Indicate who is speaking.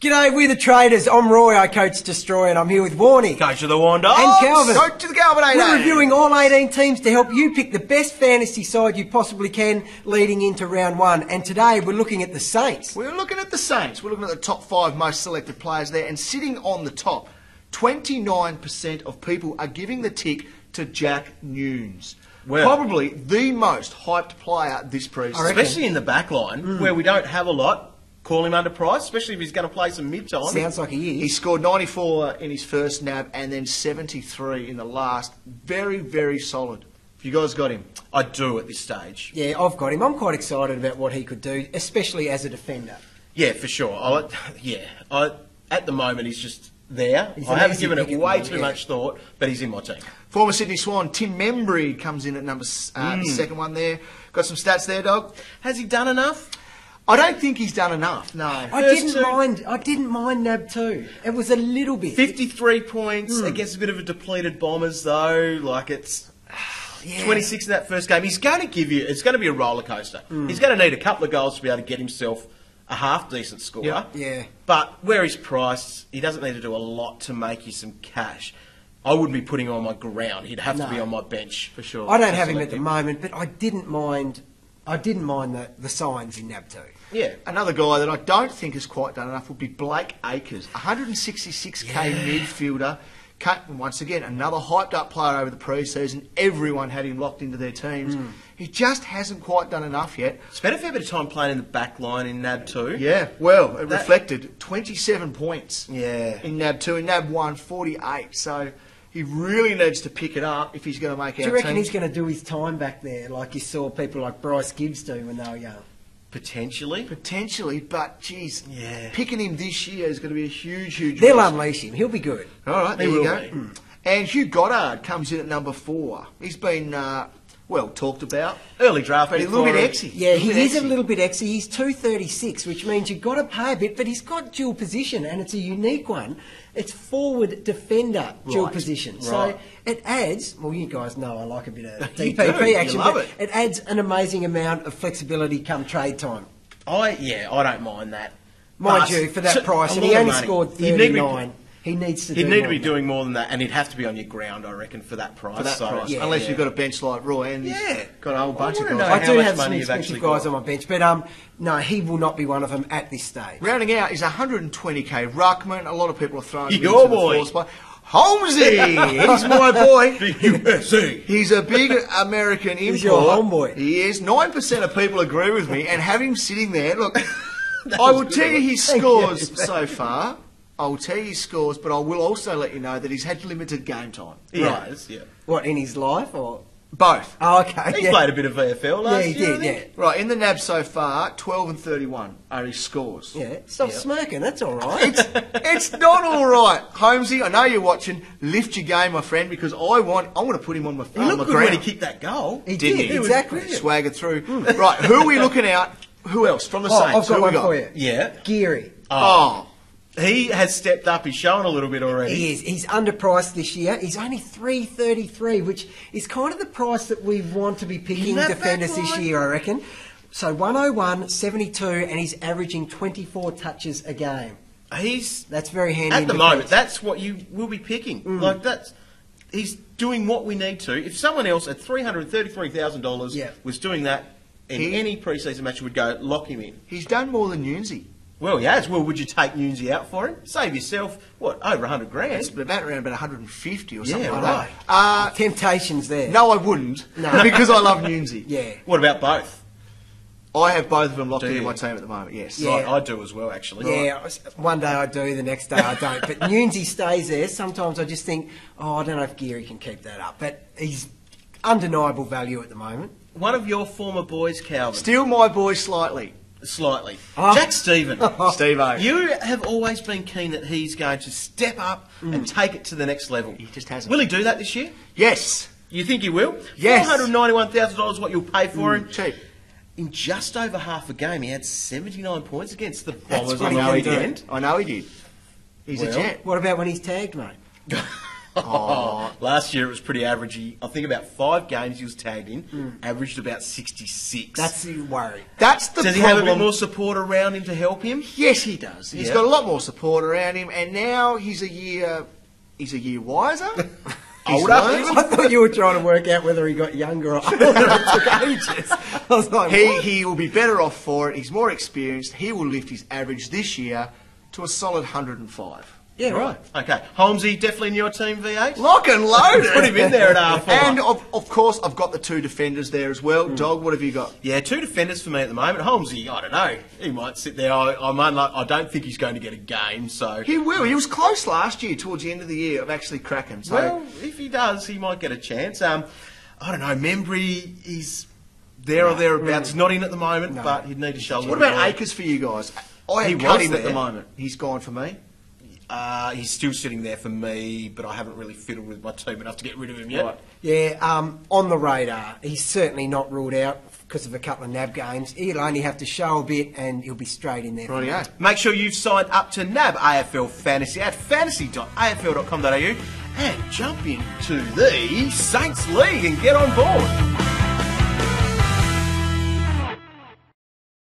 Speaker 1: G'day, we're the Traders. I'm Roy, I coach Destroy, and I'm here with Warnie.
Speaker 2: Coach of the Warn Dogs.
Speaker 1: And Calvin.
Speaker 3: Coach of the Calvin 18.
Speaker 1: We're reviewing all 18 teams to help you pick the best fantasy side you possibly can leading into round one. And today we're looking at the Saints.
Speaker 3: We're looking at the Saints. We're looking at the top 5 most selected players there. And sitting on the top, 29% of people are giving the tick to Jack Nunes.
Speaker 2: Well,
Speaker 3: probably the most hyped player this pre-season.
Speaker 2: especially in the back line, where we don't have a lot. Call him underpriced, especially if he's going to play some mid-time.
Speaker 1: Sounds like he is.
Speaker 3: He scored 94 in his first nab and then 73 in the last. Very, very solid. You guys got him?
Speaker 2: I do at this stage.
Speaker 1: Yeah, I've got him. I'm quite excited about what he could do, especially as a defender.
Speaker 2: Yeah, for sure. At the moment, he's just there.
Speaker 1: He's
Speaker 2: I
Speaker 1: an
Speaker 2: haven't
Speaker 1: easy
Speaker 2: given it
Speaker 1: pick at
Speaker 2: way
Speaker 1: the
Speaker 2: too
Speaker 1: moment,
Speaker 2: much thought, but he's in my team.
Speaker 3: Former Sydney Swan, Tim Membry comes in at number second one there. Got some stats there, dog?
Speaker 2: Has he done enough?
Speaker 3: I don't think he's done enough, no.
Speaker 1: I didn't mind Nab 2. It was a little bit.
Speaker 2: 53 points against a bit of a depleted Bombers, though. Like, it's...
Speaker 1: Yeah.
Speaker 2: 26 in that first game. He's going to give you... It's going to be a roller coaster. He's going to need a couple of goals to be able to get himself a half-decent score.
Speaker 1: Yeah.
Speaker 2: But where he's priced, he doesn't need to do a lot to make you some cash. I wouldn't be putting him on my ground. He'd have to be on my bench, for sure.
Speaker 1: I don't have him at the moment, but I didn't mind the signs in Nab 2.
Speaker 2: Yeah.
Speaker 3: Another guy that I don't think has quite done enough would be Blake Acres, 166k midfielder. Once again, another hyped up player over the pre-season. Everyone had him locked into their teams. He just hasn't quite done enough yet.
Speaker 2: Spent a fair bit of time playing in the back line in NAB 2.
Speaker 3: Yeah, well, it reflected 27 points in NAB 2. In NAB 1, 48. So he really needs to pick it up if he's going to make our team.
Speaker 1: Do you reckon he's going to do his time back there like you saw people like Bryce Gibbs do when they were young?
Speaker 2: Potentially.
Speaker 3: Potentially, but geez,
Speaker 2: Yeah.
Speaker 3: picking him this year is going to be a huge, huge
Speaker 1: They'll
Speaker 3: risk.
Speaker 1: unleash him. He'll be good.
Speaker 3: All right, there
Speaker 2: He
Speaker 3: you
Speaker 2: will
Speaker 3: go.
Speaker 2: be.
Speaker 3: And Hugh Goddard comes in at number 4. He's been, well, talked about.
Speaker 2: Early draft
Speaker 3: But
Speaker 2: pick
Speaker 3: a little bit
Speaker 2: for him.
Speaker 3: exy.
Speaker 1: Yeah, he is a little bit exy. He's 236, which means you've got to pay a bit, but he's got dual position, and it's a unique one. It's forward defender dual
Speaker 3: Right,
Speaker 1: position.
Speaker 2: right.
Speaker 1: So it adds, well, you guys know I like a bit of
Speaker 2: You
Speaker 1: DPP
Speaker 2: do, you
Speaker 1: action,
Speaker 2: love
Speaker 1: but
Speaker 2: it.
Speaker 1: it adds an amazing amount of flexibility come trade time.
Speaker 2: I don't mind that.
Speaker 1: Mind
Speaker 2: But
Speaker 1: you, for that
Speaker 2: so-
Speaker 1: price,
Speaker 2: a
Speaker 1: and
Speaker 2: lot
Speaker 1: he
Speaker 2: of
Speaker 1: only
Speaker 2: money.
Speaker 1: scored
Speaker 2: He'd need to be-
Speaker 1: 39. He needs to
Speaker 2: He'd
Speaker 1: do
Speaker 2: need
Speaker 1: more
Speaker 2: to be
Speaker 1: than that.
Speaker 2: doing more than that, and he'd have to be on your ground, I reckon, for that price.
Speaker 3: For that price.
Speaker 1: yeah,
Speaker 3: Unless
Speaker 1: yeah.
Speaker 3: you've got a bench like Roy and he's
Speaker 2: Yeah.
Speaker 3: got a whole bunch of
Speaker 2: wanna
Speaker 3: guys.
Speaker 2: know
Speaker 1: I
Speaker 2: how
Speaker 1: do
Speaker 2: much
Speaker 1: have some
Speaker 2: money you've
Speaker 1: expensive
Speaker 2: actually
Speaker 1: guys
Speaker 2: got.
Speaker 1: on my bench, but no, he will not be one of them at this stage.
Speaker 3: Rounding out is 120k Ruckman. A lot of people are throwing him
Speaker 2: Your
Speaker 3: into
Speaker 2: boy.
Speaker 3: the fourth spot. Holmesy! He's my boy.
Speaker 2: USC.
Speaker 3: He's a big American import.
Speaker 1: He's your homeboy.
Speaker 3: He is. 9% of people agree with me, and have him sitting there. Look, I will tell you his scores so far. I will tell you his scores, but I will also let you know that he's had limited game time.
Speaker 2: Yeah.
Speaker 1: What, in his life, or?
Speaker 3: Both.
Speaker 1: Oh, okay.
Speaker 2: He
Speaker 1: yeah.
Speaker 2: played a bit of VFL last
Speaker 1: he
Speaker 2: year.
Speaker 1: did, yeah.
Speaker 3: Right, in the NAB so far, 12 and 31 are his scores.
Speaker 1: Yeah, stop smirking, that's all right.
Speaker 3: It's not all right. Holmesy, I know you're watching. Lift your game, my friend, because I want to put him on my
Speaker 2: He looked good
Speaker 3: ground.
Speaker 2: when he kicked that goal.
Speaker 1: He
Speaker 3: Didn't
Speaker 1: did,
Speaker 3: he?
Speaker 1: exactly.
Speaker 3: Swaggered through. Right, who are we looking at? Who else from the
Speaker 1: Oh,
Speaker 3: Saints?
Speaker 1: I've got
Speaker 3: Who
Speaker 1: one
Speaker 3: we got?
Speaker 1: for you.
Speaker 2: Yeah.
Speaker 1: Geary.
Speaker 3: Oh,
Speaker 2: He has stepped up. He's shown a little bit already.
Speaker 1: He is. He's underpriced this year. He's only $3.33, which is kind of the price that we want to be picking
Speaker 2: that
Speaker 1: defenders
Speaker 2: back
Speaker 1: this
Speaker 2: line?
Speaker 1: year, I reckon. So 101, 72, and he's averaging 24 touches a game.
Speaker 2: He's
Speaker 1: That's very handy.
Speaker 2: at
Speaker 1: in
Speaker 2: the
Speaker 1: defence.
Speaker 2: moment. That's what you will be picking. Like that's. He's doing what we need to. If someone else at $333,000
Speaker 1: Yeah.
Speaker 2: was doing that in any preseason match, would go lock him in.
Speaker 3: he's done more than Nunesy.
Speaker 2: Well, he has. Well, would you take Nunesy out for him? Save yourself what over $100,000?
Speaker 3: It's about around about 150 or something
Speaker 2: Yeah,
Speaker 3: like
Speaker 2: right.
Speaker 3: that.
Speaker 1: Temptations there.
Speaker 3: No, I wouldn't, because I love Nunesy.
Speaker 1: Yeah.
Speaker 2: What about both?
Speaker 3: I have both of them locked
Speaker 2: Do
Speaker 3: into
Speaker 2: you?
Speaker 3: my team at the moment. Yes.
Speaker 1: Yeah.
Speaker 2: Right, I do as well, actually.
Speaker 1: Yeah, one day I do, the next day I don't. But Nunesy stays there. Sometimes I just think, I don't know if Geary can keep that up. But he's undeniable value at the moment.
Speaker 2: One of your former boys, Calvin.
Speaker 3: Still my boy slightly.
Speaker 2: Slightly.
Speaker 1: Oh.
Speaker 2: Jack Stephen.
Speaker 3: Steve-O.
Speaker 2: You have always been keen that he's going to step up and take it to the next level.
Speaker 3: He just hasn't.
Speaker 2: Will he do that this year?
Speaker 3: Yes.
Speaker 2: You think he will?
Speaker 3: Yes.
Speaker 2: $491,000 what you'll pay for him.
Speaker 3: Cheap.
Speaker 2: In just over half a game, he had 79 points against the Bombers
Speaker 1: what
Speaker 2: on
Speaker 1: he
Speaker 2: the
Speaker 1: can do.
Speaker 2: weekend.
Speaker 3: I know he did. He's a
Speaker 2: Well,
Speaker 3: jet.
Speaker 1: What about when he's tagged, mate?
Speaker 2: Last year it was pretty average. I think about 5 games he was tagged in, averaged about 66.
Speaker 1: That's the worry.
Speaker 3: That's the
Speaker 2: Does he
Speaker 3: problem.
Speaker 2: have a bit more support around him to help him?
Speaker 3: Yes, he does. He's
Speaker 2: Yeah.
Speaker 3: got a lot more support around him, and now he's a year wiser. He's
Speaker 2: Older?
Speaker 3: learned.
Speaker 1: I thought you were trying to work out whether he got younger or older. It took ages. I was like, what?
Speaker 3: He will be better off for it. He's more experienced. He will lift his average this year to a solid 105.
Speaker 1: Yeah, right.
Speaker 2: Okay. Holmesy, definitely in your team, V8?
Speaker 3: Lock and loaded.
Speaker 2: Put him in there at half forward.
Speaker 3: And of course, I've got the 2 defenders there as well. Dog, what have you got?
Speaker 2: Yeah, 2 defenders for me at the moment. Holmesy, I don't know. He might sit there. I don't think he's going to get a game, so...
Speaker 3: He will. He was close last year towards the end of the year of actually cracking. So
Speaker 2: Well, if he does, he might get a chance. I don't know. Membry is there or thereabouts. He's not in at the moment, but he'd need to show a little
Speaker 3: what about
Speaker 2: more.
Speaker 3: Akers for you guys? I
Speaker 2: He
Speaker 3: have cut
Speaker 2: was
Speaker 3: him at the
Speaker 2: there.
Speaker 3: moment. He's gone for me.
Speaker 2: He's still sitting there for me, but I haven't really fiddled with my team enough to get rid of him yet.
Speaker 3: Right.
Speaker 1: Yeah, on the radar. He's certainly not ruled out because of a couple of NAB games. He'll only have to show a bit and he'll be straight in there.
Speaker 3: Rightio.
Speaker 2: Make sure you've signed up to NAB AFL Fantasy at fantasy.afl.com.au and jump into the Saints League and get on board.